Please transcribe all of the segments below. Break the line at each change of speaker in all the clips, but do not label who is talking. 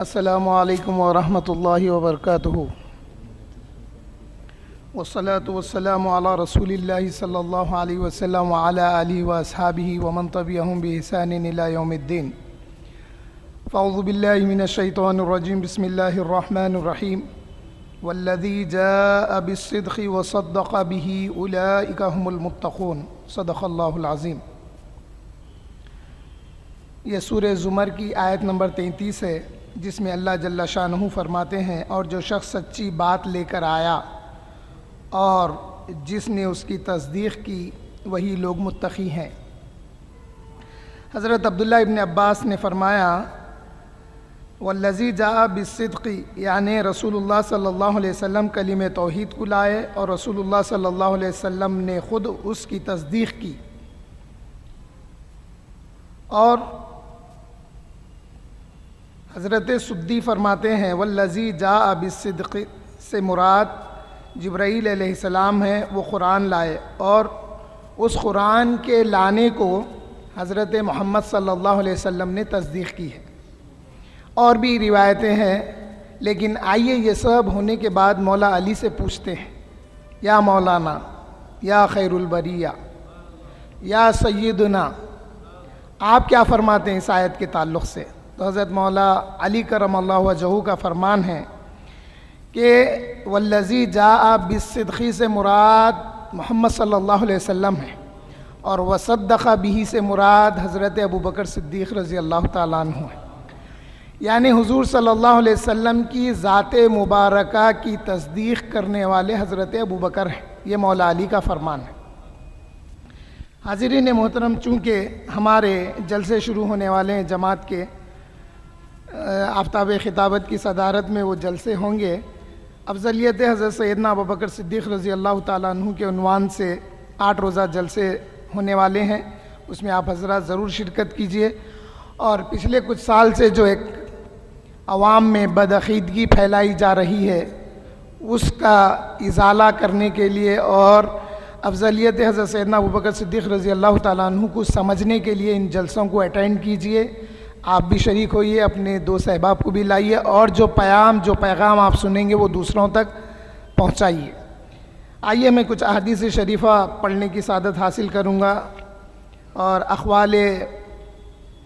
السلام علیکم ورحمۃ اللہ وبرکاتہ والصلاة والسلام علی رسول اللہ صلی اللہ علیہ وسلم وعلی آلہ واصحابہ ومن تبعہم بإحسان الی یوم الدین فاعوذ باللہ من الشیطان الرجیم بسم اللہ الرحمن الرحیم والذی جاء بالصدق وصدق به اولئک هم المتقون صدق اللہ العظیم۔ یہ سورہ زمر کی آیت نمبر 33 ہے، جس میں اللہ جل شانہ فرماتے ہیں، اور جو شخص سچی بات لے کر آیا اور جس نے اس کی تصدیق کی وہی لوگ متقی ہیں۔ حضرت عبداللہ ابن عباس نے فرمایا والذی جاء بالصدق، یعنی رسول اللہ صلی اللہ علیہ وسلم کلمہ توحید کو لائے اور رسول اللہ صلی اللہ علیہ وسلم نے خود اس کی تصدیق کی۔ اور حضرت سدی فرماتے ہیں والذی جاء بالصدق سے مراد جبرائیل علیہ السلام ہیں، وہ قرآن لائے اور اس قرآن کے لانے کو حضرت محمد صلی اللہ علیہ وسلم نے تصدیق کی ہے۔ اور بھی روایتیں ہیں، لیکن آئیے یہ سب ہونے کے بعد مولا علی سے پوچھتے ہیں، یا مولانا، یا خیر البریہ، یا سیدنا، آپ کیا فرماتے ہیں اس آیت کے تعلق سے؟ تو حضرت مولا علی کرم اللہ وجہہ کا فرمان ہے کہ والذی جاء بالصدق سے مراد محمد صلی اللہ علیہ وسلم ہے، اور وصدق به سے مراد حضرت ابوبکر صدیق رضی اللہ تعالیٰ عنہ ہے۔ یعنی حضور صلی اللہ علیہ وسلم کی ذات مبارکہ کی تصدیق کرنے والے حضرت ابوبکر ہیں، یہ مولا علی کا فرمان ہے۔ حاضرین محترم، چونکہ ہمارے جلسے شروع ہونے والے ہیں جماعت کے، آفتاب خطابت کی صدارت میں وہ جلسے ہوں گے، افضلیت حضرت سیدنا ابوبکر صدیق رضی اللہ تعالیٰ عنہ کے عنوان سے 8 روزہ جلسے ہونے والے ہیں، اس میں آپ حضرات ضرور شرکت کیجئے۔ اور پچھلے کچھ سال سے جو ایک عوام میں بدعقیدگی پھیلائی جا رہی ہے، اس کا ازالہ کرنے کے لیے اور افضلیت حضرت سیدنا ابوبکر صدیق رضی اللہ تعالیٰ عنہ کو سمجھنے کے لیے ان جلسوں کو اٹینڈ کیجئے۔ آپ بھی شریک ہوئیے، اپنے دوست احباب کو بھی لائیے، اور جو پیغام آپ سنیں گے وہ دوسروں تک پہنچائیے۔ آئیے میں کچھ احادیث شریفہ پڑھنے کی سعادت حاصل کروں گا اور اقوال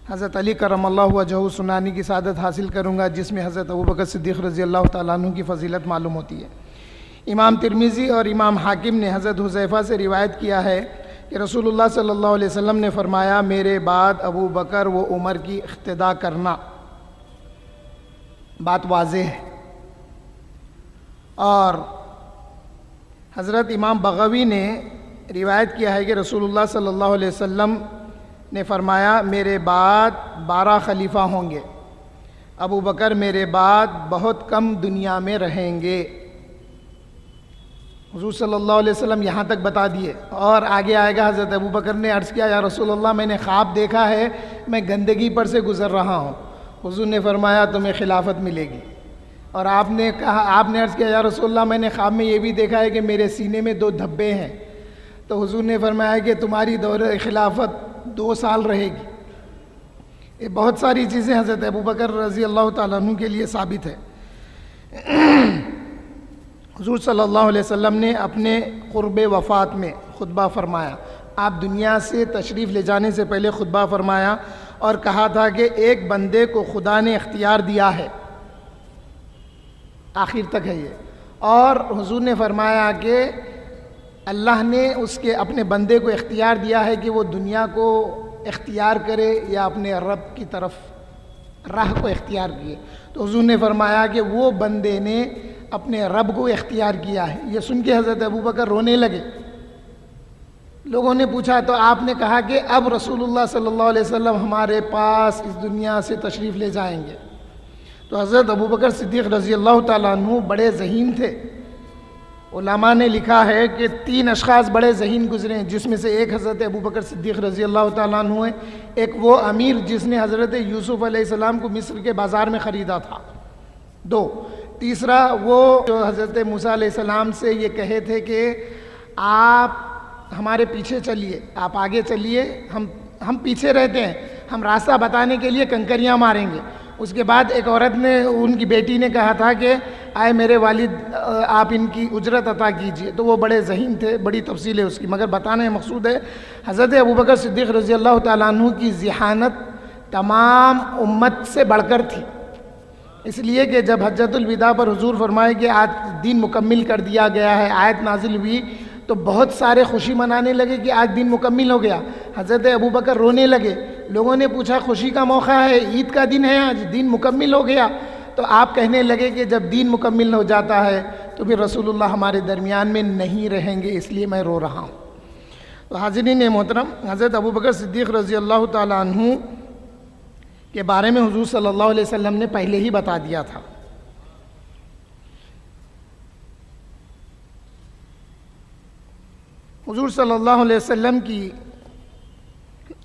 حضرت علی کرم اللہ وجہہ سنانے کی سعادت حاصل کروں گا، جس میں حضرت ابوبکر صدیق رضی اللہ تعالیٰ عنہ کی فضیلت معلوم ہوتی ہے۔ امام ترمذی اور امام حاکم نے حضرت حذیفہ سے روایت کیا ہے کہ رسول اللہ صلی اللہ علیہ وسلم نے فرمایا، میرے بعد ابو بکر و عمر کی اقتداء کرنا۔ بات واضح ہے۔ اور حضرت امام بغوی نے روایت کیا ہے کہ رسول اللہ صلی اللہ علیہ وسلم نے فرمایا، میرے بعد 12 خلیفہ ہوں گے، ابو بکر میرے بعد بہت کم دنیا میں رہیں گے۔ حضور صلی اللہ علیہ وسلم یہاں تک بتا دیے، اور آگے آئے گا۔ حضرت ابوبکر نے عرض کیا، یا رسول اللہ، میں نے خواب دیکھا ہے، میں گندگی پر سے گزر رہا ہوں۔ حضور نے فرمایا، تمہیں خلافت ملے گی۔ اور آپ نے عرض کیا، یا رسول اللہ، میں نے خواب میں یہ بھی دیکھا ہے کہ میرے سینے میں 2 دھبے ہیں۔ تو حضور نے فرمایا کہ تمہاری دور خلافت 2 سال رہے گی۔ یہ بہت ساری چیزیں حضرت ابوبکر رضی اللہ تعالیٰ عنہ کے لیے ثابت ہے۔ حضور صلی اللہ علیہ وسلم نے اپنے قرب وفات میں خطبہ فرمایا۔ آپ دنیا سے تشریف لے جانے سے پہلے خطبہ فرمایا اور کہا تھا کہ ایک بندے کو خدا نے اختیار دیا ہے، آخر تک ہے یہ، اور حضور نے فرمایا کہ اللہ نے اپنے بندے کو اختیار دیا ہے کہ وہ دنیا کو اختیار کرے یا اپنے رب کی طرف راہ کو اختیار کیے۔ تو حضور نے فرمایا کہ وہ بندے نے اپنے رب کو اختیار کیا ہے۔ یہ سن کے حضرت ابوبکر رونے لگے۔ لوگوں نے پوچھا تو آپ نے کہا کہ اب رسول اللہ صلی اللہ علیہ وسلم ہمارے پاس اس دنیا سے تشریف لے جائیں گے۔ تو حضرت ابوبکر صدیق رضی اللہ تعالیٰ عنہ بڑے ذہین تھے۔ علماء نے لکھا ہے کہ 3 اشخاص بڑے ذہین گزرے ہیں، جس میں سے ایک حضرت ابوبکر صدیق رضی اللہ تعالیٰ عنہ ہے، ایک وہ امیر جس نے حضرت یوسف علیہ السلام کو مصر کے بازار میں خریدا تھا، 2، تیسرا وہ جو حضرت موسیٰ علیہ السلام سے یہ کہے تھے کہ آپ ہمارے پیچھے چلیے، آپ آگے چلیے، ہم پیچھے رہتے ہیں، ہم راستہ بتانے کے لیے کنکریاں ماریں گے۔ اس کے بعد ایک عورت نے، ان کی بیٹی نے کہا تھا کہ آئے میرے والد آپ ان کی اجرت عطا کیجئے، تو وہ بڑے ذہین تھے، بڑی تفصیل ہے اس کی، مگر بتانا مقصود ہے حضرت ابوبکر صدیق رضی اللہ تعالیٰ عنہ کی ذہانت تمام امت سے بڑھ کر تھی، اس لیے کہ جب حجۃ الوداع پر حضور فرمائے کہ آج دین مکمل کر دیا گیا ہے، آیت نازل ہوئی تو بہت سارے خوشی منانے لگے کہ آج دین مکمل ہو گیا۔ حضرت ابوبکر رونے لگے، لوگوں نے پوچھا خوشی کا موقع ہے، عید کا دن ہے، آج دین مکمل ہو گیا، تو آپ کہنے لگے کہ جب دین مکمل ہو جاتا ہے تو پھر رسول اللہ ہمارے درمیان میں نہیں رہیں گے، اس لیے میں رو رہا ہوں۔ تو حاضرین محترم، حضرت ابوبکر صدیق رضی اللہ تعالیٰ عنہ کے بارے میں حضور صلی اللہ علیہ وسلم نے پہلے ہی بتا دیا تھا۔ حضور صلی اللہ علیہ وسلم کی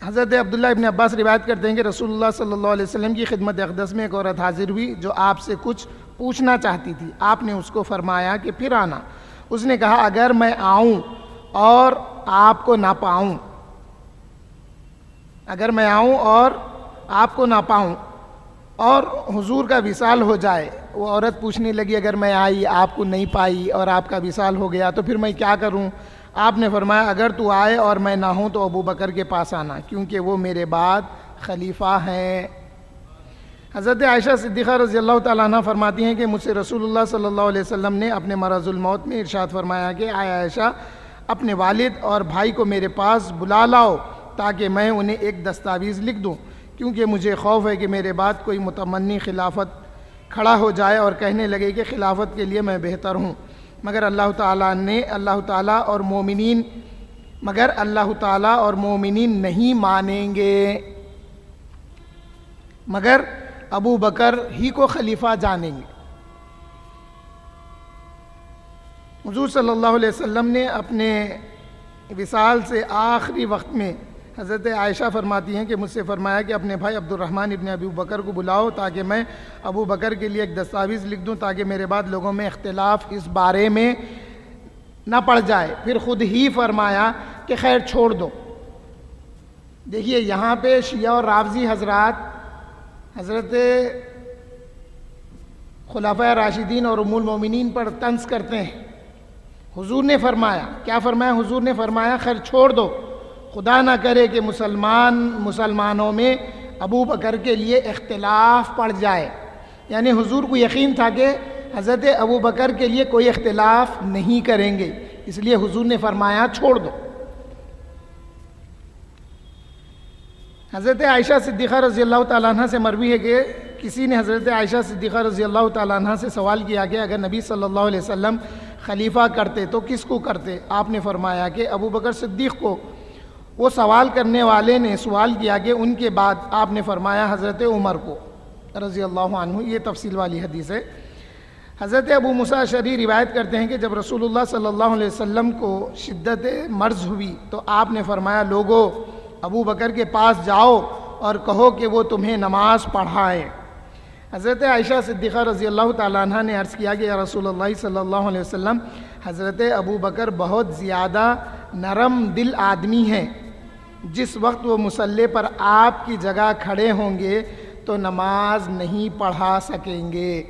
حضرت عبداللہ ابن عباس روایت کرتے ہیں کہ رسول اللہ صلی اللہ علیہ وسلم کی خدمت اقدس میں ایک عورت حاضر ہوئی جو آپ سے کچھ پوچھنا چاہتی تھی۔ آپ نے اس کو فرمایا کہ پھر آنا۔ اس نے کہا اگر میں آؤں اور آپ کو نہ پاؤں، اگر میں آؤں اور آپ کو نہ پاؤں اور حضور کا وصال ہو جائے۔ وہ عورت پوچھنے لگی اگر میں آئی آپ کو نہیں پائی اور آپ کا وصال ہو گیا تو پھر میں کیا کروں؟ آپ نے فرمایا اگر تو آئے اور میں نہ ہوں تو ابو بکر کے پاس آنا، کیونکہ وہ میرے بعد خلیفہ ہیں۔ حضرت عائشہ صدیقہ رضی اللہ تعالیٰ عنہ فرماتی ہیں کہ مجھ سے رسول اللہ صلی اللہ علیہ وسلم نے اپنے مرض الموت میں ارشاد فرمایا کہ آئے عائشہ اپنے والد اور بھائی کو میرے پاس بلا لاؤ تاکہ میں انہیں ایک دستاویز لکھ دوں، کیونکہ مجھے خوف ہے کہ میرے بعد کوئی متمنی خلافت کھڑا ہو جائے اور کہنے لگے کہ خلافت کے لیے میں بہتر ہوں، مگر اللہ تعالیٰ اور مومنین نہیں مانیں گے، مگر ابو بکر ہی کو خلیفہ جانیں گے۔ حضور صلی اللہ علیہ وسلم نے اپنے وصال سے آخری وقت میں حضرت عائشہ فرماتی ہیں کہ مجھ سے فرمایا کہ اپنے بھائی عبد الرحمن ابن ابی بکر کو بلاؤ تاکہ میں ابو بکر کے لیے ایک دستاویز لکھ دوں تاکہ میرے بعد لوگوں میں اختلاف اس بارے میں نہ پڑ جائے۔ پھر خود ہی فرمایا کہ خیر چھوڑ دو۔ دیکھیے یہاں پہ شیعہ اور رافضی حضرات حضرت خلفائے راشدین اور ام المومنین پر طنز کرتے ہیں۔ حضور نے فرمایا، کیا فرمایا؟ حضور نے فرمایا خیر چھوڑ دو، خدا نہ کرے کہ مسلمانوں میں ابو بکر کے لیے اختلاف پڑ جائے۔ یعنی حضور کو یقین تھا کہ حضرت ابو بکر کے لیے کوئی اختلاف نہیں کریں گے، اس لیے حضور نے فرمایا چھوڑ دو۔ حضرت عائشہ صدیقہ رضی اللہ تعالیٰ عنہ سے مروی ہے کہ کسی نے حضرت عائشہ صدیقہ رضی اللہ تعالیٰ عنہ سے سوال کیا کہ اگر نبی صلی اللہ علیہ وسلم خلیفہ کرتے تو کس کو کرتے؟ آپ نے فرمایا کہ ابو بکر صدیق کو۔ وہ سوال کرنے والے نے سوال کیا کہ ان کے بعد؟ آپ نے فرمایا حضرت عمر کو رضی اللہ عنہ۔ یہ تفصیل والی حدیث ہے۔ حضرت ابو موسیٰ اشعری روایت کرتے ہیں کہ جب رسول اللہ صلی اللہ علیہ وسلم کو شدت مرض ہوئی تو آپ نے فرمایا لوگو ابو بکر کے پاس جاؤ اور کہو کہ وہ تمہیں نماز پڑھائیں۔ حضرت عائشہ صدیقہ رضی اللہ تعالیٰ عنہ نے عرض کیا کہ یا رسول اللہ صلی اللہ علیہ وسلم، حضرت ابو بکر بہت زیادہ نرم دل آدمی ہیں، جس وقت وہ مصلی پر آپ کی جگہ کھڑے ہوں گے تو نماز نہیں پڑھا سکیں گے۔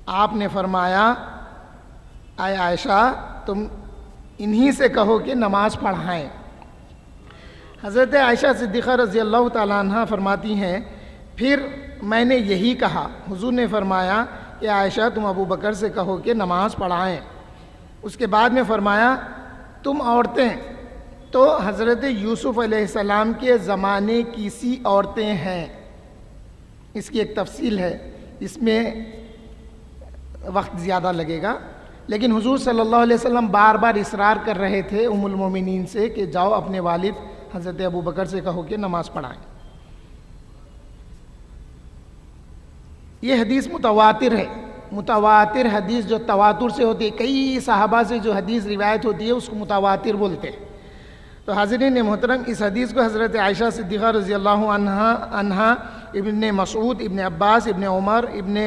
آپ نے فرمایا اے عائشہ تم انہی سے کہو کہ نماز پڑھائیں۔ حضرت عائشہ صدیقہ رضی اللہ تعالیٰ عنہ فرماتی ہیں پھر میں نے یہی کہا، حضور نے فرمایا کہ عائشہ تم ابو بکر سے کہو کہ نماز پڑھائیں۔ اس کے بعد میں فرمایا تم عورتیں تو حضرت یوسف علیہ السلام کے زمانے کی سی عورتیں ہیں۔ اس کی ایک تفصیل ہے، اس میں وقت زیادہ لگے گا، لیکن حضور صلی اللہ علیہ وسلم بار بار اصرار کر رہے تھے ام المومنین سے کہ جاؤ اپنے والد حضرت ابو بکر سے کہو کہ نماز پڑھائیں۔ یہ حدیث متواتر ہے۔ متواتر حدیث جو تواتر سے ہوتی ہے، کئی صحابہ سے جو حدیث روایت ہوتی ہے اس کو متواتر بولتے ہیں۔ تو حاضرین محترم، اس حدیث کو حضرت عائشہ صدیقہ رضی اللہ عنہا، ابن مسعود، ابن عباس، ابن عمر، ابن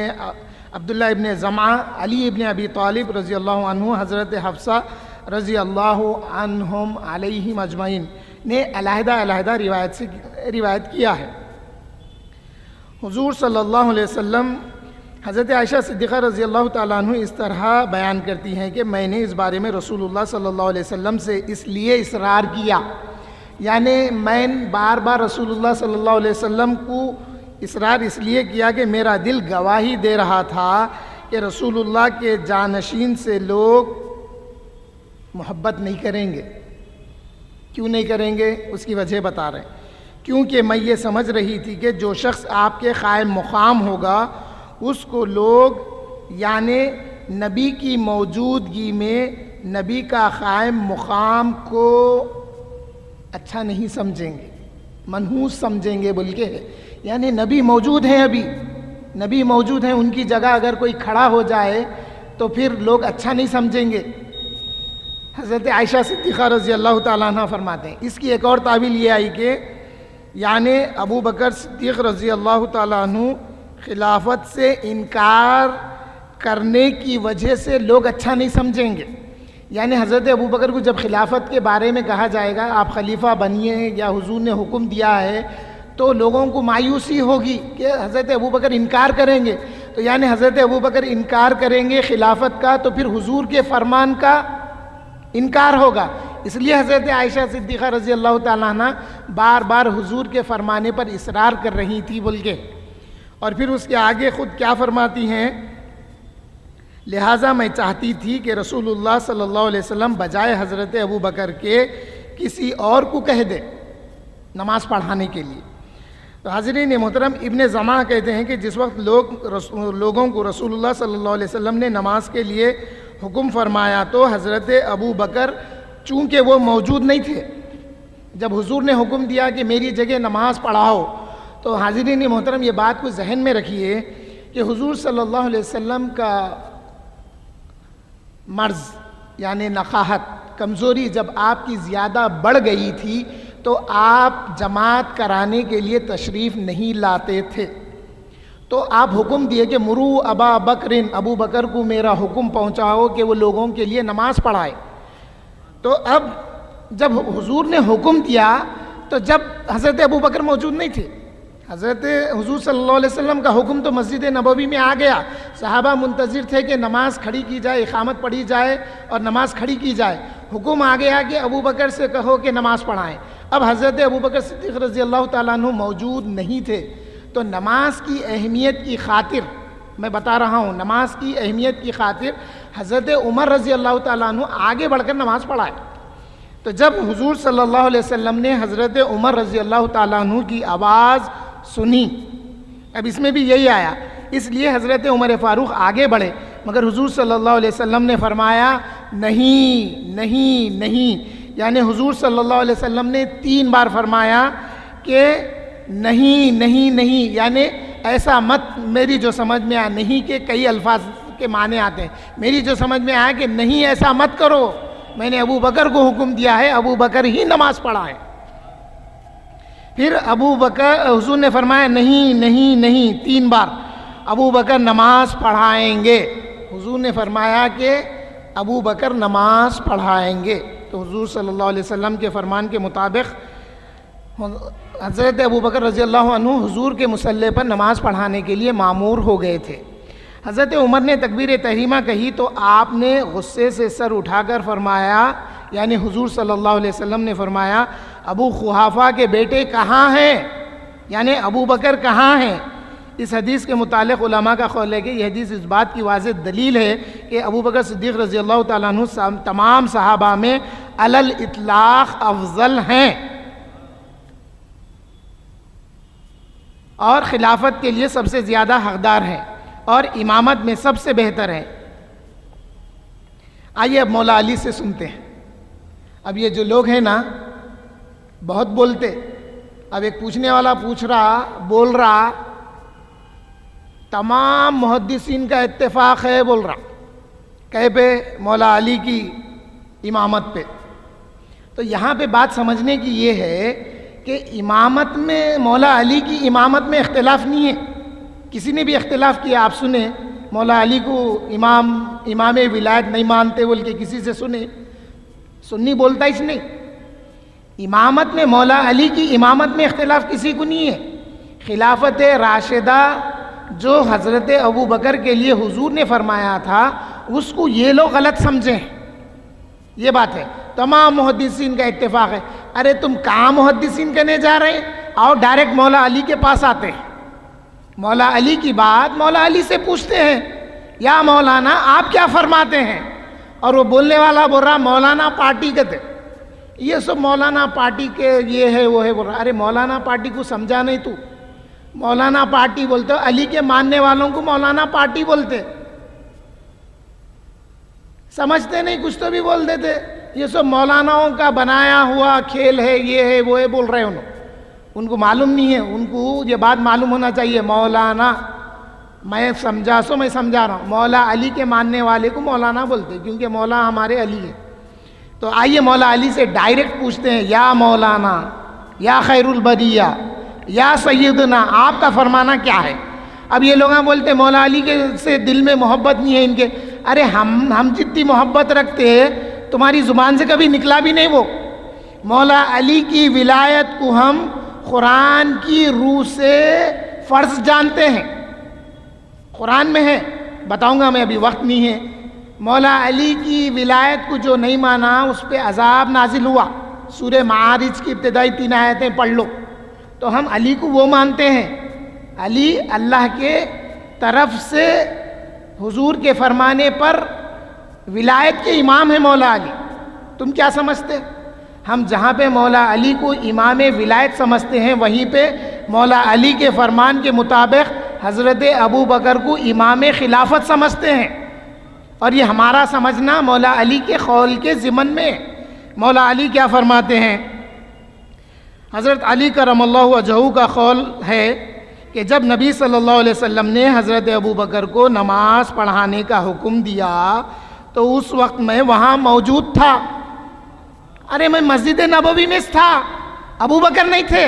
عبداللہ ابن زمعہ، علی ابن ابی طالب رضی اللہ عنہ، حضرت حفصہ رضی اللہ عنہم علیہم اجمعین نے علیحدہ روایت کیا ہے۔ حضور صلی اللہ علیہ وسلم حضرت عائشہ صدیقہ رضی اللہ تعالیٰ عنہ اس طرح بیان کرتی ہیں کہ میں نے اس بارے میں رسول اللہ صلی اللہ علیہ وسلم سے اس لیے اصرار کیا، یعنی میں بار بار رسول اللہ صلی اللہ علیہ وسلم کو اصرار اس لیے کیا کہ میرا دل گواہی دے رہا تھا کہ رسول اللہ کے جانشین سے لوگ محبت نہیں کریں گے۔ کیوں نہیں کریں گے؟ اس کی وجہ بتا رہے ہیں۔ کیونکہ میں یہ سمجھ رہی تھی کہ جو شخص آپ کے قائم مقام ہوگا اس کو لوگ یعنی نبی کی موجودگی میں نبی کا قائم مقام کو اچھا نہیں سمجھیں گے، منحوس سمجھیں گے بلکہ ہے، یعنی نبی موجود ہیں، ابھی نبی موجود ہیں، ان کی جگہ اگر کوئی کھڑا ہو جائے تو پھر لوگ اچھا نہیں سمجھیں گے۔ حضرت عائشہ صدیقہ رضی اللہ تعالیٰ عنہ فرماتے ہیں۔ اس کی ایک اور تعویل یہ آئی کہ یعنی ابو بکر صدیق رضی اللہ تعالیٰ عنہ خلافت سے انکار کرنے کی وجہ سے لوگ اچھا نہیں سمجھیں گے، یعنی حضرت ابو بکر کو جب خلافت کے بارے میں کہا جائے گا آپ خلیفہ بنیے یا حضور نے حکم دیا ہے تو لوگوں کو مایوسی ہوگی کہ حضرت ابو بکر انکار کریں گے، تو یعنی حضرت ابو بکر انکار کریں گے خلافت کا تو پھر حضور کے فرمان کا انکار ہوگا۔ اس لیے حضرت عائشہ صدیقہ رضی اللہ تعالیٰ عنہ بار بار حضور کے فرمانے پر اصرار کر رہی تھی بلکہ، اور پھر اس کے آگے خود کیا فرماتی ہیں، لہٰذا میں چاہتی تھی کہ رسول اللہ صلی اللہ علیہ وسلم بجائے حضرت ابو بکر کے کسی اور کو کہہ دے نماز پڑھانے کے لیے۔ تو حاضرین محترم، ابن زماں کہتے ہیں کہ جس وقت لوگوں کو رسول اللہ صلی اللہ علیہ وسلم نے نماز کے لیے حکم فرمایا تو حضرت ابو بکر چونکہ وہ موجود نہیں تھے، جب حضور نے حکم دیا کہ میری جگہ نماز پڑھاؤ، تو حاضرین محترم یہ بات کو ذہن میں رکھیے کہ حضور صلی اللہ علیہ وسلم کا مرض یعنی نقاہت، کمزوری جب آپ کی زیادہ بڑھ گئی تھی تو آپ جماعت کرانے کے لیے تشریف نہیں لاتے تھے، تو آپ حکم دیے کہ مرو ابا بکرن، ابو بکر کو میرا حکم پہنچاؤ کہ وہ لوگوں کے لیے نماز پڑھائے۔ تو اب جب حضور نے حکم دیا تو جب حضرت ابو بکر موجود نہیں تھے، حضرت حضور صلی اللہ علیہ وسلم کا حکم تو مسجد نبوی میں آ گیا، صحابہ منتظر تھے کہ نماز کھڑی کی جائے، اقامت پڑھی جائے اور نماز کھڑی کی جائے، حکم آ گیا کہ ابو بکر سے کہو کہ نماز پڑھائیں۔ اب حضرت ابو بکر صدیق رضی اللہ تعالیٰ عنہ موجود نہیں تھے، تو نماز کی اہمیت کی خاطر میں بتا رہا ہوں، نماز کی اہمیت کی خاطر حضرت عمر رضی اللہ تعالیٰ عنہ آگے بڑھ کر نماز پڑھائے۔ تو جب حضور صلی اللہ علیہ وسلم نے حضرت عمر رضی اللہ تعالیٰ عنہ کی آواز سنی، اب اس میں بھی یہی آیا، اس لیے حضرت عمر فاروق آگے بڑھے، مگر حضور صلی اللہ علیہ وسلم نے فرمایا نہیں نہیں نہیں، یعنی حضور صلی اللہ علیہ وسلم نے 3 بار فرمایا کہ نہیں نہیں نہیں، یعنی ایسا مت، میری جو سمجھ میں آیا، نہیں کہ کئی الفاظ کے معنی آتے ہیں، میری جو سمجھ میں آیا کہ نہیں ایسا مت کرو، میں نے ابو بکر کو حکم دیا ہے، ابو بکر ہی نماز پڑھائے۔ پھر ابو بکر، حضور نے فرمایا نہیں نہیں نہیں 3 بار، ابو بکر نماز پڑھائیں گے، حضور نے فرمایا کہ ابو بکر نماز پڑھائیں گے۔ تو حضور صلی اللہ علیہ وسلم کے فرمان کے مطابق حضرت ابو بکر رضی اللہ عنہ حضور کے مصلی پر نماز پڑھانے کے لیے مامور ہو گئے تھے۔ حضرت عمر نے تکبیر تحریمہ کہی تو آپ نے غصے سے سر اٹھا کر فرمایا، یعنی حضور صلی اللہ علیہ وسلم نے فرمایا ابو قحافہ کے بیٹے کہاں ہیں، یعنی ابو بکر کہاں ہیں۔ اس حدیث کے متعلق علماء کا قول ہے کہ یہ حدیث اس بات کی واضح دلیل ہے کہ ابو بکر صدیق رضی اللہ تعالیٰ عنہ تمام صحابہ میں علی الاطلاق افضل ہیں اور خلافت کے لیے سب سے زیادہ حقدار ہیں اور امامت میں سب سے بہتر ہیں۔ آئیے اب مولا علی سے سنتے ہیں۔ اب یہ جو لوگ ہیں نا بہت بولتے، اب ایک پوچھنے والا پوچھ رہا، بول رہا، تمام محدثین کا اتفاق ہے، بول رہا کہے پہ مولا علی کی امامت پہ۔ تو یہاں پہ بات سمجھنے کی یہ ہے کہ امامت میں، مولا علی کی امامت میں اختلاف نہیں ہے، کسی نے بھی اختلاف کیا آپ سنیں، مولا علی کو امام ولایت نہیں مانتے بول کے کسی سے سنی بولتا اس نہیں۔ امامت میں، مولا علی کی امامت میں اختلاف کسی کو نہیں ہے، خلافت راشدہ جو حضرت ابو بکر کے لیے حضور نے فرمایا تھا اس کو یہ لوگ غلط سمجھیں، یہ بات ہے۔ تمام محدثین کا اتفاق ہے۔ ارے تم کہاں محدثین کہنے جا رہے ہیں؟ آؤ ڈائریکٹ مولا علی کے پاس آتے ہیں، مولا علی کی بات مولا علی سے پوچھتے ہیں، یا مولانا آپ کیا فرماتے ہیں؟ اور وہ بولنے والا بول رہا مولانا پارٹی کے تھے، یہ سب مولانا پارٹی کے یہ ہے وہ ہے بول رہا۔ ارے مولانا پارٹی کو سمجھا نہیں تو؟ مولانا پارٹی بولتے ہو، علی کے ماننے والوں کو مولانا پارٹی بولتے، سمجھتے نہیں، کچھ تو بھی بول دیتے۔ یہ سب مولاناؤں کا بنایا ہوا کھیل ہے، یہ ہے وہ ہے بول رہے ہیں، ان کو معلوم نہیں ہے، ان کو یہ بات معلوم ہونا چاہیے۔ مولانا میں سمجھا سو میں سمجھا رہا ہوں، مولا علی کے ماننے والے کو مولانا بولتے کیونکہ مولا ہمارے علی ہے۔ تو آئیے مولا علی سے ڈائریکٹ پوچھتے ہیں، یا مولانا، یا خیر البریہ، یا سیدنا، آپ کا فرمانا کیا ہے؟ اب یہ لوگ بولتے مولا علی کے سے دل میں محبت نہیں ہے ان کے۔ ارے ہم جتنی محبت رکھتے ہیں تمہاری زبان سے کبھی نکلا بھی نہیں وہ۔ مولا علی کی ولایت کو ہم قرآن کی روح سے فرض جانتے ہیں، قرآن میں ہے، بتاؤں گا میں، ابھی وقت نہیں ہے۔ مولا علی کی ولایت کو جو نہیں مانا اس پہ عذاب نازل ہوا، سورہ معارج کی ابتدائی 3 آیتیں پڑھ لو۔ تو ہم علی کو وہ مانتے ہیں، علی اللہ کے طرف سے حضور کے فرمانے پر ولایت کے امام ہے مولا علی۔ تم کیا سمجھتے؟ ہم جہاں پہ مولا علی کو امام ولایت سمجھتے ہیں وہیں پہ مولا علی کے فرمان کے مطابق حضرت ابو بکر کو امام خلافت سمجھتے ہیں، اور یہ ہمارا سمجھنا مولا علی کے قول کے ضمن میں۔ مولا علی کیا فرماتے ہیں؟ حضرت علی کرم اللہ وجہہ کا قول ہے کہ جب نبی صلی اللہ علیہ وسلم نے حضرت ابو بکر کو نماز پڑھانے کا حکم دیا تو اس وقت میں وہاں موجود تھا۔ ارے میں مسجد نبوی میں تھا، ابو بکر نہیں تھے۔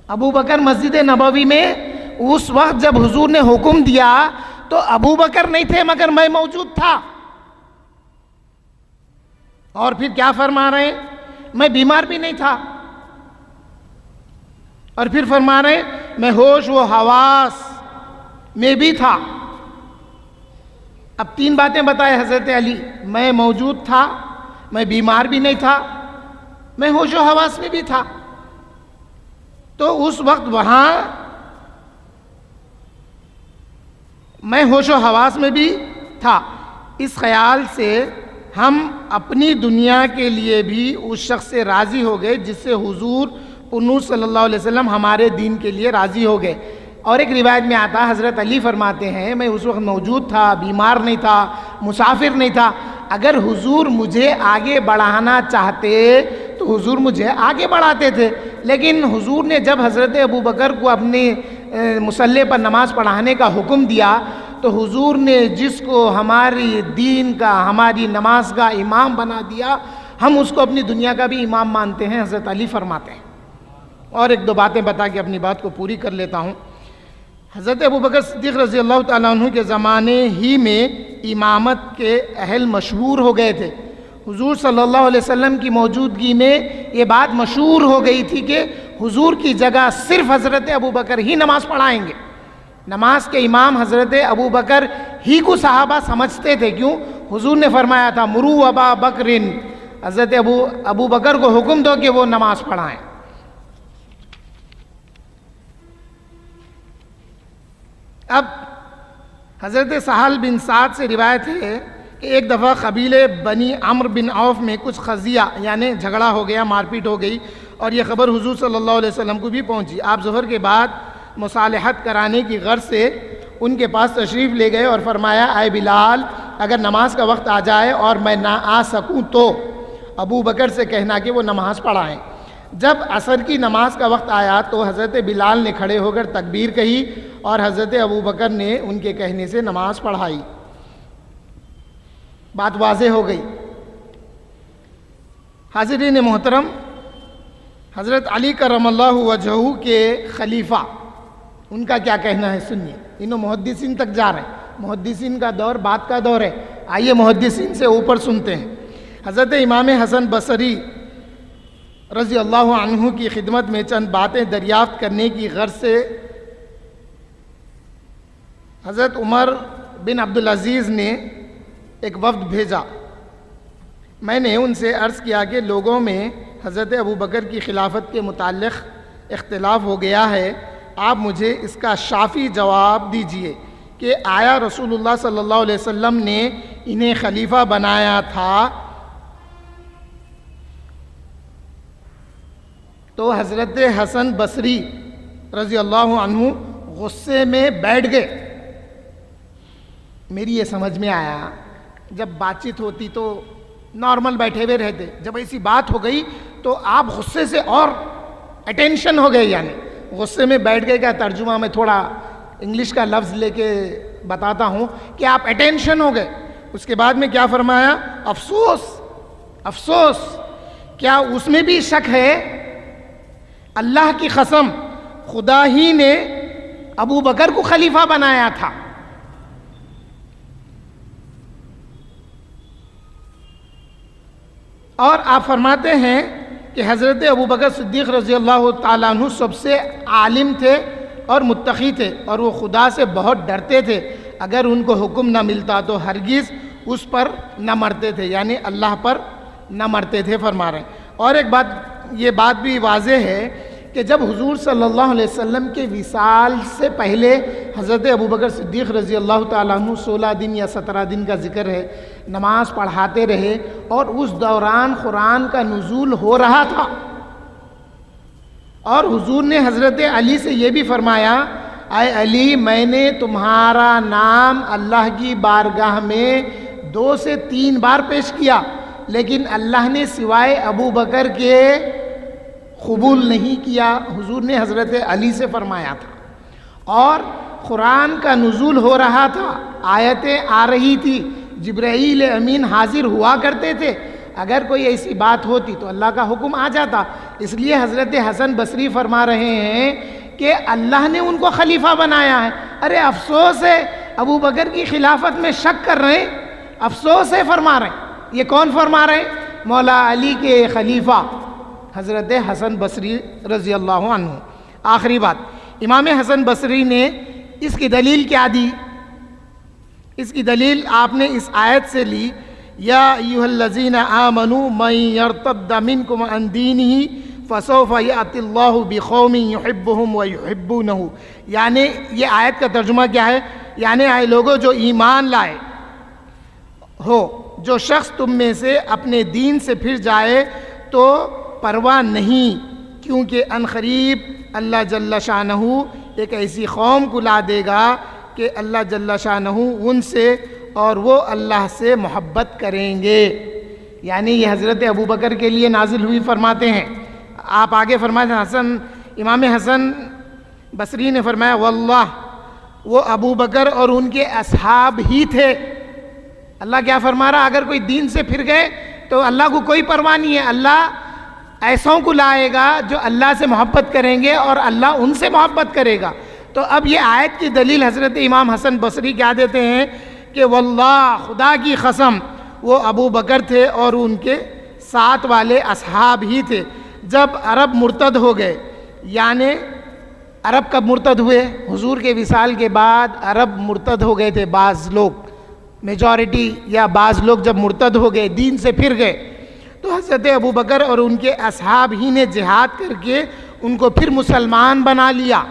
ابو بکر مسجد نبوی میں اس وقت جب حضور نے حکم دیا تو ابو بکر نہیں تھے مگر میں موجود تھا۔ اور پھر کیا فرما رہے ہیں؟ میں بیمار بھی نہیں تھا، اور پھر فرما رہے ہیں میں ہوش و حواس میں بھی تھا۔ اب 3 باتیں بتائے حضرت علی، میں موجود تھا، میں بیمار بھی نہیں تھا، میں ہوش و حواس میں بھی تھا۔ تو اس وقت وہاں میں ہوش و حواس میں بھی تھا۔ اس خیال سے ہم اپنی دنیا کے لیے بھی اس شخص سے راضی ہو گئے جس سے حضور پنو صلی اللہ علیہ وسلم ہمارے دین کے لیے راضی ہو گئے۔ اور ایک روایت میں آتا حضرت علی فرماتے ہیں میں اس وقت موجود تھا، بیمار نہیں تھا، مسافر نہیں تھا۔ اگر حضور مجھے آگے بڑھانا چاہتے تو حضور مجھے آگے بڑھاتے تھے، لیکن حضور نے جب حضرت ابو بکر کو اپنے مصلی پر نماز پڑھانے کا حکم دیا تو حضور نے جس کو ہماری دین کا، ہماری نماز کا امام بنا دیا، ہم اس کو اپنی دنیا کا بھی امام مانتے ہیں، حضرت علی فرماتے ہیں۔ اور 1-2 باتیں بتا کے اپنی بات کو پوری کر لیتا ہوں۔ حضرت ابو بکر صدیق رضی اللہ تعالیٰ عنہ کے زمانے ہی میں امامت کے اہل مشہور ہو گئے تھے۔ حضور صلی اللہ علیہ وسلم کی موجودگی میں یہ بات مشہور ہو گئی تھی کہ حضور کی جگہ صرف حضرت ابو بکر ہی نماز پڑھائیں گے۔ نماز کے امام حضرت ابو بکر ہی کو صحابہ سمجھتے تھے، کیوں؟ حضور نے فرمایا تھا مرو ابا بکرن، حضرت ابو بکر کو حکم دو کہ وہ نماز پڑھائیں۔ اب حضرت سہل بن سعد سے روایت ہے کہ ایک دفعہ قبیلے بنی عمرو بن عوف میں کچھ قضیہ یعنی جھگڑا ہو گیا، مار پیٹ ہو گئی، اور یہ خبر حضور صلی اللہ علیہ وسلم کو بھی پہنچی۔ آپ ظہر کے بعد مصالحت کرانے کی غرض سے ان کے پاس تشریف لے گئے اور فرمایا اے بلال، اگر نماز کا وقت آ جائے اور میں نہ آ سکوں تو ابو بکر سے کہنا کہ وہ نماز پڑھائیں۔ جب عصر کی نماز کا وقت آیا تو حضرت بلال نے کھڑے ہو کر تکبیر کہی اور حضرت ابو بکر نے ان کے کہنے سے نماز پڑھائی۔ بات واضح ہو گئی۔ حاضرین محترم، حضرت علی کرم اللہ وجہہ کے خلیفہ ان کا کیا کہنا ہے سنیے۔ انہوں محدثین تک جا رہے ہیں، محدثین کا دور بات کا دور ہے، آئیے محدثین سے اوپر سنتے ہیں۔ حضرت امام حسن بصری رضی اللہ عنہ کی خدمت میں چند باتیں دریافت کرنے کی غرض سے حضرت عمر بن عبدالعزیز نے ایک وفد بھیجا۔ میں نے ان سے عرض کیا کہ لوگوں میں حضرت ابوبکر کی خلافت کے متعلق اختلاف ہو گیا ہے، آپ مجھے اس کا شافی جواب دیجئے کہ آیا رسول اللہ صلی اللہ علیہ وسلم نے انہیں خلیفہ بنایا تھا؟ تو حضرت حسن بصری رضی اللہ عنہ غصے میں بیٹھ گئے۔ میری یہ سمجھ میں آیا، جب بات چیت ہوتی تو نارمل بیٹھے ہوئے رہتے، جب ایسی بات ہو گئی تو آپ غصے سے اور اٹینشن ہو گئے، یعنی غصے میں بیٹھ گئے کا ترجمہ میں تھوڑا انگلش کا لفظ لے کے بتاتا ہوں کہ آپ اٹینشن ہو گئے۔ اس کے بعد میں کیا فرمایا؟ افسوس افسوس، کیا اس میں بھی شک ہے؟ اللہ کی قسم، خدا ہی نے ابو بکر کو خلیفہ بنایا تھا۔ اور آپ فرماتے ہیں کہ حضرت ابوبکر صدیق رضی اللہ تعالیٰ عنہ سب سے عالم تھے اور متقی تھے، اور وہ خدا سے بہت ڈرتے تھے، اگر ان کو حکم نہ ملتا تو ہرگز اس پر نہ مرتے تھے، یعنی اللہ پر نہ مرتے تھے فرما رہے ہیں۔ اور ایک بات، یہ بات بھی واضح ہے کہ جب حضور صلی اللہ علیہ وسلم کے وصال سے پہلے حضرت ابوبکر صدیق رضی اللہ تعالیٰ عنہ 16 دن یا 17 دن کا ذکر ہے، نماز پڑھاتے رہے، اور اس دوران قرآن کا نزول ہو رہا تھا، اور حضور نے حضرت علی سے یہ بھی فرمایا، اے علی، میں نے تمہارا نام اللہ کی بارگاہ میں 2 سے 3 بار پیش کیا، لیکن اللہ نے سوائے ابو بکر کے قبول نہیں کیا۔ حضور نے حضرت علی سے فرمایا تھا، اور قرآن کا نزول ہو رہا تھا، آیتیں آ رہی تھی، جبرائیل امین حاضر ہوا کرتے تھے، اگر کوئی ایسی بات ہوتی تو اللہ کا حکم آ جاتا۔ اس لیے حضرت حسن بصری فرما رہے ہیں کہ اللہ نے ان کو خلیفہ بنایا ہے۔ ارے افسوس ہے، ابو بکر کی خلافت میں شک کر رہے ہیں، افسوس ہے فرما رہے ہیں۔ یہ کون فرما رہے ہیں؟ مولا علی کے خلیفہ حضرت حسن بصری رضی اللہ عنہ۔ آخری بات، امام حسن بصری نے اس کی دلیل کیا دی؟ اس کی دلیل آپ نے اس آیت سے لی، یا ایھا الذین آمنوا من یرتد منکم عن دینہ فسوف یأتی اللہ بقوم یحبہم ویحبونہ۔ یعنی یہ آیت کا ترجمہ کیا ہے؟ یعنی اے لوگوں جو ایمان لائے ہو، جو شخص تم میں سے اپنے دین سے پھر جائے تو پرواہ نہیں، کیونکہ عنقریب اللہ جل شانہ ایک ایسی قوم کو لا دے گا کہ اللہ جل شانہ ان سے اور وہ اللہ سے محبت کریں گے۔ یعنی یہ حضرت ابوبکر کے لیے نازل ہوئی فرماتے ہیں۔ آپ آگے فرماتے ہیں، امام حسن بصری نے فرمایا، واللہ وہ ابوبکر اور ان کے اصحاب ہی تھے۔ اللہ کیا فرما رہا؟ اگر کوئی دین سے پھر گئے تو اللہ کو کوئی پرواہ نہیں ہے، اللہ ایسوں کو لائے گا جو اللہ سے محبت کریں گے اور اللہ ان سے محبت کرے گا۔ تو اب یہ آیت کی دلیل حضرت امام حسن بصری کیا دیتے ہیں کہ واللہ، خدا کی قسم، وہ ابو بکر تھے اور ان کے ساتھ والے اصحاب ہی تھے۔ جب عرب مرتد ہو گئے، یعنی عرب کب مرتد ہوئے؟ حضور کے وصال کے بعد عرب مرتد ہو گئے تھے، بعض لوگ، میجورٹی یا بعض لوگ جب مرتد ہو گئے، دین سے پھر گئے، تو حضرت ابوبکر اور ان کے اصحاب ہی نے جہاد کر کے ان کو پھر مسلمان بنا لیا۔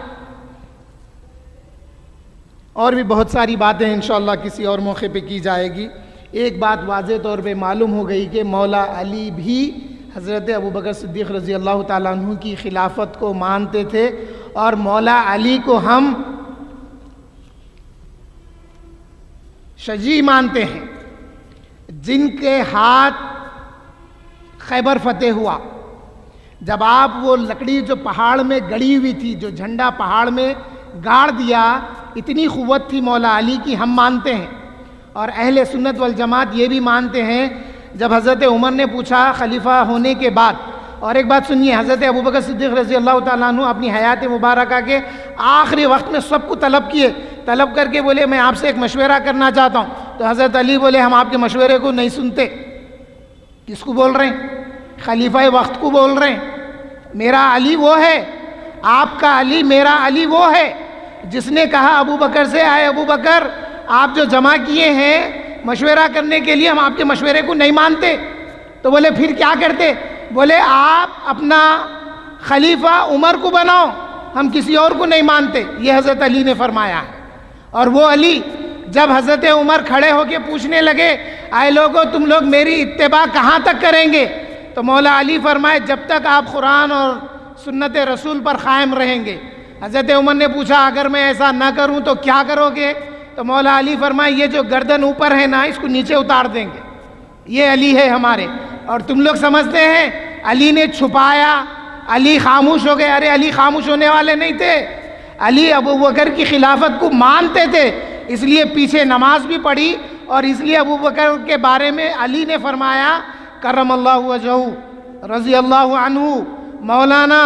اور بھی بہت ساری باتیں انشاءاللہ کسی اور موقع پہ کی جائے گی۔ ایک بات واضح طور پہ معلوم ہو گئی کہ مولا علی بھی حضرت ابوبکر صدیق رضی اللہ تعالیٰ عنہ کی خلافت کو مانتے تھے، اور مولا علی کو ہم شجیع مانتے ہیں، جن کے ہاتھ خیبر فتح ہوا۔ جب آپ وہ لکڑی جو پہاڑ میں گڑی ہوئی تھی، جو جھنڈا پہاڑ میں گاڑ دیا، اتنی قوت تھی مولا علی کی، ہم مانتے ہیں۔ اور اہل سنت والجماعت یہ بھی مانتے ہیں، جب حضرت عمر نے پوچھا خلیفہ ہونے کے بعد، اور ایک بات سنیے، حضرت ابوبکر صدیق رضی اللہ تعالیٰ عنہ اپنی حیات مبارکہ کے آخری وقت میں سب کو طلب کیے، طلب کر کے بولے میں آپ سے ایک مشورہ کرنا چاہتا ہوں، تو حضرت علی بولے ہم آپ کے مشورے کو نہیں سنتے۔ کس کو بول رہے ہیں؟ خلیفہ وقت کو بول رہے ہیں. میرا علی وہ ہے، آپ کا علی، میرا علی وہ ہے جس نے کہا ابو بکر سے، آئے ابو بکر آپ جو جمع کیے ہیں مشورہ کرنے کے لیے، ہم آپ کے مشورے کو نہیں مانتے. تو بولے پھر کیا کرتے؟ بولے آپ اپنا خلیفہ عمر کو بناؤ، ہم کسی اور کو نہیں مانتے. یہ حضرت علی نے فرمایا ہے. اور وہ علی جب حضرت عمر کھڑے ہو کے پوچھنے لگے آئے لوگوں تم لوگ میری اتباع کہاں تک کریں گے، تو مولا علی فرمائے جب تک آپ قرآن اور سنت رسول پر قائم رہیں گے. حضرت عمر نے پوچھا اگر میں ایسا نہ کروں تو کیا کرو گے؟ تو مولا علی فرمائے یہ جو گردن اوپر ہے نا اس کو نیچے اتار دیں گے. یہ علی ہے ہمارے. اور تم لوگ سمجھتے ہیں علی نے چھپایا، علی خاموش ہو گئے. ارے علی خاموش ہونے والے نہیں تھے. علی ابو بکر کی خلافت کو مانتے تھے، اس لیے پیچھے نماز بھی پڑھی. اور اس لیے ابو بکر کے بارے میں علی نے فرمایا کرم اللہ وجہہ رضی اللہ عنہ مولانا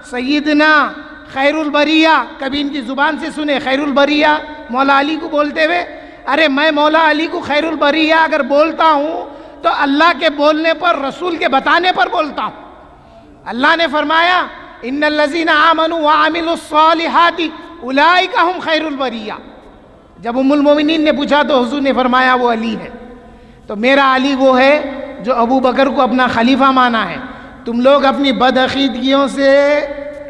سیدنا خیر البریہ. کبھی ان کی زبان سے سنے خیر البریہ مولا علی کو بولتے ہوئے. ارے میں مولا علی کو خیر البریہ اگر بولتا ہوں تو اللہ کے بولنے پر، رسول کے بتانے پر بولتا ہوں. اللہ نے فرمایا ان الذین آمنوا وعملوا الصالحات اولئک هم خیر البریہ. جب ام المومنین نے پوچھا تو حضور نے فرمایا وہ علی ہے. تو میرا علی وہ ہے جو ابو بکر کو اپنا خلیفہ مانا ہے. تم لوگ اپنی بدعقیدگیوں سے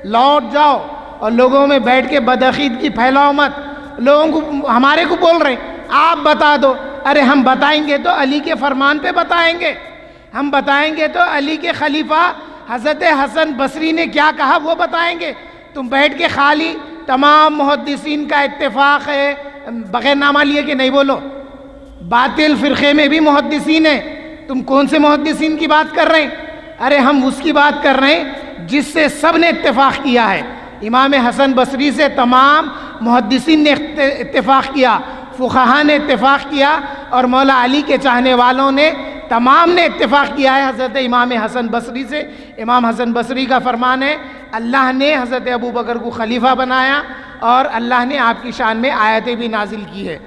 لوٹ جاؤ اور لوگوں میں بیٹھ کے بدعقیدگی پھیلاؤ مت. لوگوں کو ہمارے کو بول رہے ہیں آپ بتا دو. ارے ہم بتائیں گے تو علی کے فرمان پہ بتائیں گے. ہم بتائیں گے تو علی کے خلیفہ حضرت حسن بصری نے کیا کہا وہ بتائیں گے. تم بیٹھ کے خالی تمام محدثین کا اتفاق ہے بغیر نامہ لیے کہ نہیں بولو. باطل فرقے میں بھی محدثین ہیں. تم کون سے محدثین کی بات کر رہے ہیں؟ ارے ہم اس کی بات کر رہے ہیں جس سے سب نے اتفاق کیا ہے. امام حسن بصری سے تمام محدثین نے اتفاق کیا، فقہا نے اتفاق کیا، اور مولا علی کے چاہنے والوں نے تمام نے اتفاق کیا ہے حضرت امام حسن بصری سے. امام حسن بصری کا فرمان ہے اللہ نے حضرت ابو بکر کو خلیفہ بنایا اور اللہ نے آپ کی شان میں آیتیں بھی نازل کی ہے.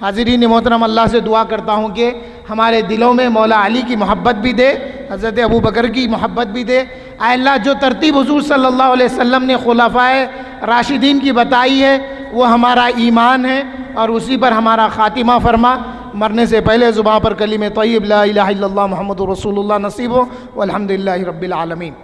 حاضرین محترم، اللہ سے دعا کرتا ہوں کہ ہمارے دلوں میں مولا علی کی محبت بھی دے، حضرت ابو بکر کی محبت بھی دے. اے اللہ جو ترتیب حضور صلی اللہ علیہ وسلم نے خلفائے راشدین کی بتائی ہے وہ ہمارا ایمان ہے اور اسی پر ہمارا خاتمہ فرما. مرنے سے پہلے زباں پر کلمہ طیب لا الہ الا اللہ محمد رسول اللہ نصیب ہو والحمدللہ رب العالمین.